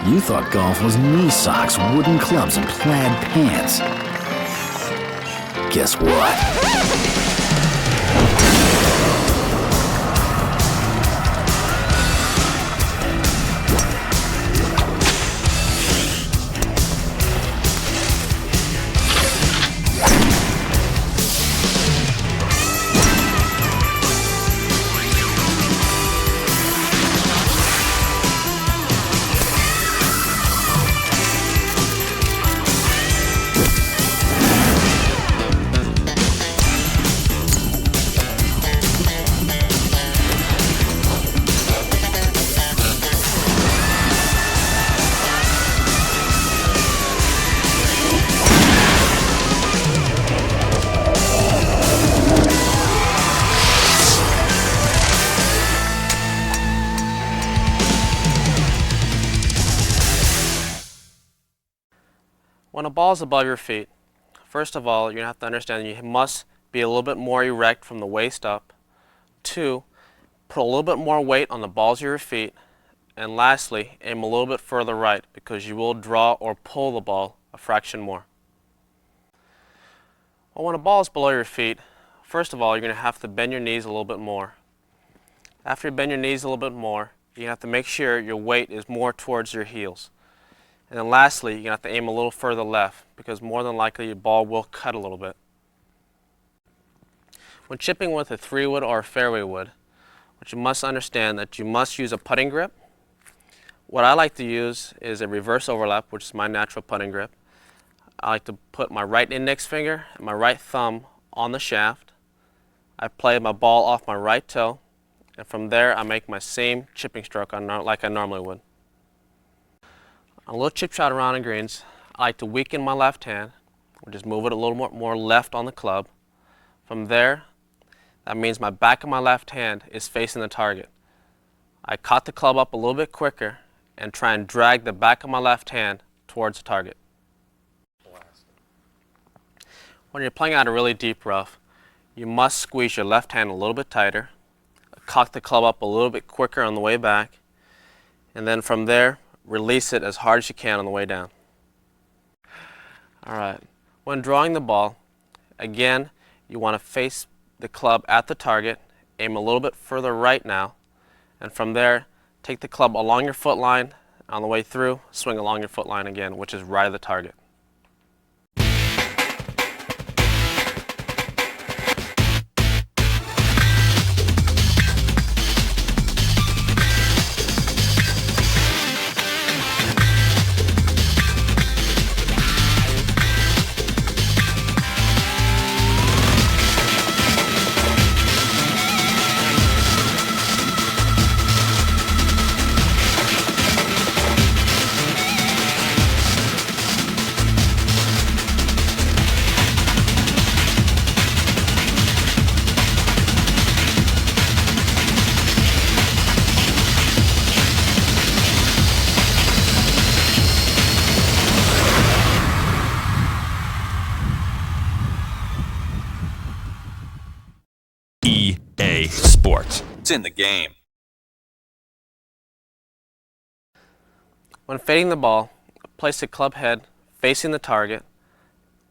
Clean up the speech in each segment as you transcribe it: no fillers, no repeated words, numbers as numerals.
You thought golf was knee socks, wooden clubs, and plaid pants. Guess what? When a ball is above your feet, first of all, you're going to have to understand you must be a little bit more erect from the waist up. 2, put a little bit more weight on the balls of your feet. And lastly, aim a little bit further right because you will draw or pull the ball a fraction more. Well, when a ball is below your feet, first of all, you're going to have to bend your knees a little bit more. After you bend your knees a little bit more, you have to make sure your weight is more towards your heels. And then lastly, you're going to have to aim a little further left because more than likely your ball will cut a little bit. When chipping with a 3-wood or a fairway wood, what you must understand that you must use a putting grip. What I like to use is a reverse overlap, which is my natural putting grip. I like to put my right index finger and my right thumb on the shaft. I play my ball off my right toe, and from there I make my same chipping stroke like I normally would. On a little chip shot around in greens, I like to weaken my left hand, or just move it a little more left on the club. From there, that means my back of my left hand is facing the target. I cock the club up a little bit quicker and try and drag the back of my left hand towards the target. When you're playing out a really deep rough, you must squeeze your left hand a little bit tighter, cock the club up a little bit quicker on the way back, and then from there, release it as hard as you can on the way down. Alright, when drawing the ball, again, you want to face the club at the target, aim a little bit further right now, and from there, take the club along your foot line, on the way through, swing along your foot line again, which is right at the target. EA Sports. It's in the game. When fading the ball, place the club head facing the target,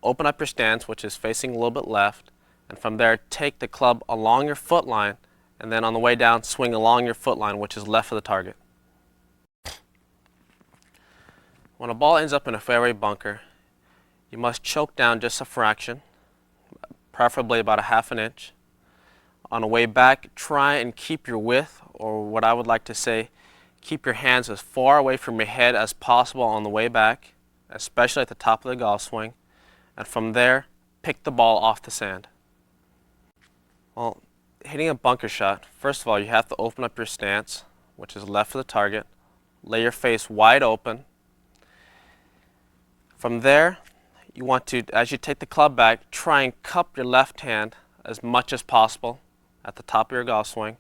open up your stance, which is facing a little bit left, and from there take the club along your foot line, and then on the way down swing along your foot line, which is left of the target. When a ball ends up in a fairway bunker, you must choke down just a fraction, preferably about a half an inch. On the way back, try and keep your width, or what I would like to say, keep your hands as far away from your head as possible on the way back, especially at the top of the golf swing. And from there, pick the ball off the sand. Well, hitting a bunker shot, first of all, you have to open up your stance, which is left of the target. Lay your face wide open. From there, you want to, as you take the club back, try and cup your left hand as much as possible at the top of your golf swing,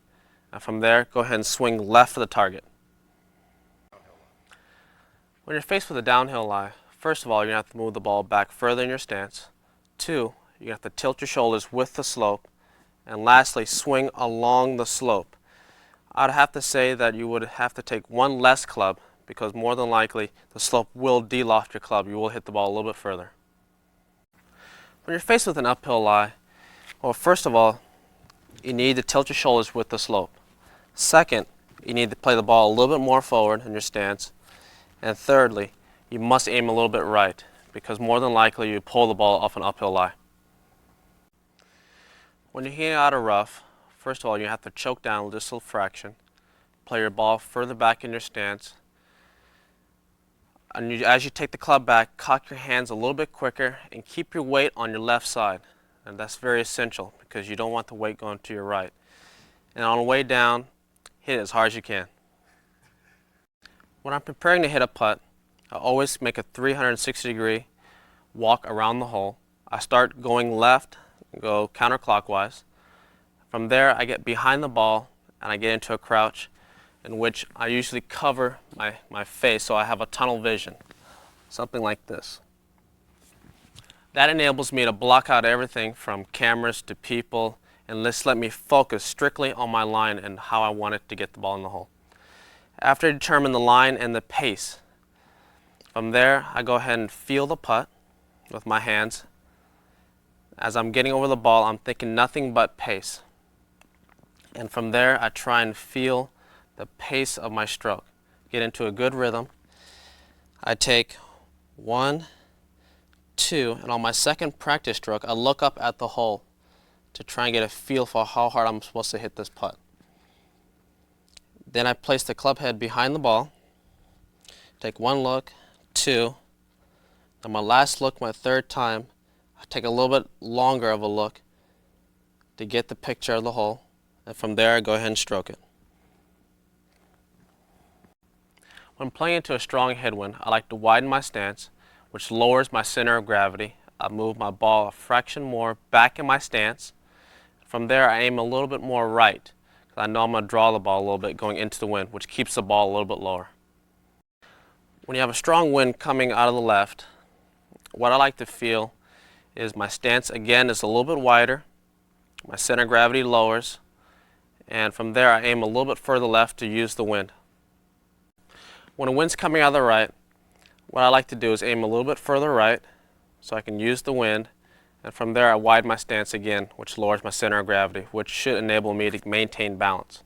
and from there go ahead and swing left of the target. When you're faced with a downhill lie, first of all you're going to have to move the ball back further in your stance. 2, you have to tilt your shoulders with the slope, and lastly swing along the slope. I'd have to say that you would have to take one less club because more than likely the slope will de-loft your club. You will hit the ball a little bit further. When you're faced with an uphill lie, well, first of all, you need to tilt your shoulders with the slope. Second, you need to play the ball a little bit more forward in your stance. And thirdly, you must aim a little bit right, because more than likely you pull the ball off an uphill lie. When you're hitting out of rough, first of all, you have to choke down just a fraction, play your ball further back in your stance, and as you take the club back, cock your hands a little bit quicker and keep your weight on your left side. And that's very essential because you don't want the weight going to your right. And on the way down, hit it as hard as you can. When I'm preparing to hit a putt, I always make a 360-degree walk around the hole. I start going left, go counterclockwise. From there, I get behind the ball and I get into a crouch in which I usually cover my face so I have a tunnel vision, something like this. That enables me to block out everything from cameras to people and just let me focus strictly on my line and how I want it to get the ball in the hole. After I determine the line and the pace, from there I go ahead and feel the putt with my hands. As I'm getting over the ball, I'm thinking nothing but pace. And from there I try and feel the pace of my stroke. Get into a good rhythm. I take 1, 2, and on my second practice stroke, I look up at the hole to try and get a feel for how hard I'm supposed to hit this putt. Then I place the club head behind the ball, take 1 look, 2, and my last look, my third time, I take a little bit longer of a look to get the picture of the hole, and from there I go ahead and stroke it. When playing into a strong headwind, I like to widen my stance, which lowers my center of gravity. I move my ball a fraction more back in my stance. From there, I aim a little bit more right, because I know I'm going to draw the ball a little bit going into the wind, which keeps the ball a little bit lower. When you have a strong wind coming out of the left, what I like to feel is my stance again is a little bit wider, my center of gravity lowers, and from there I aim a little bit further left to use the wind. When the wind's coming out of the right, what I like to do is aim a little bit further right so I can use the wind, and from there I widen my stance again, which lowers my center of gravity, which should enable me to maintain balance.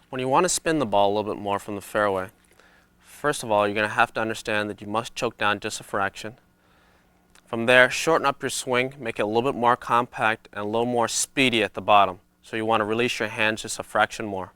When you want to spin the ball a little bit more from the fairway, first of all, you're going to have to understand that you must choke down just a fraction. From there, shorten up your swing, make it a little bit more compact and a little more speedy at the bottom. So you want to release your hands just a fraction more.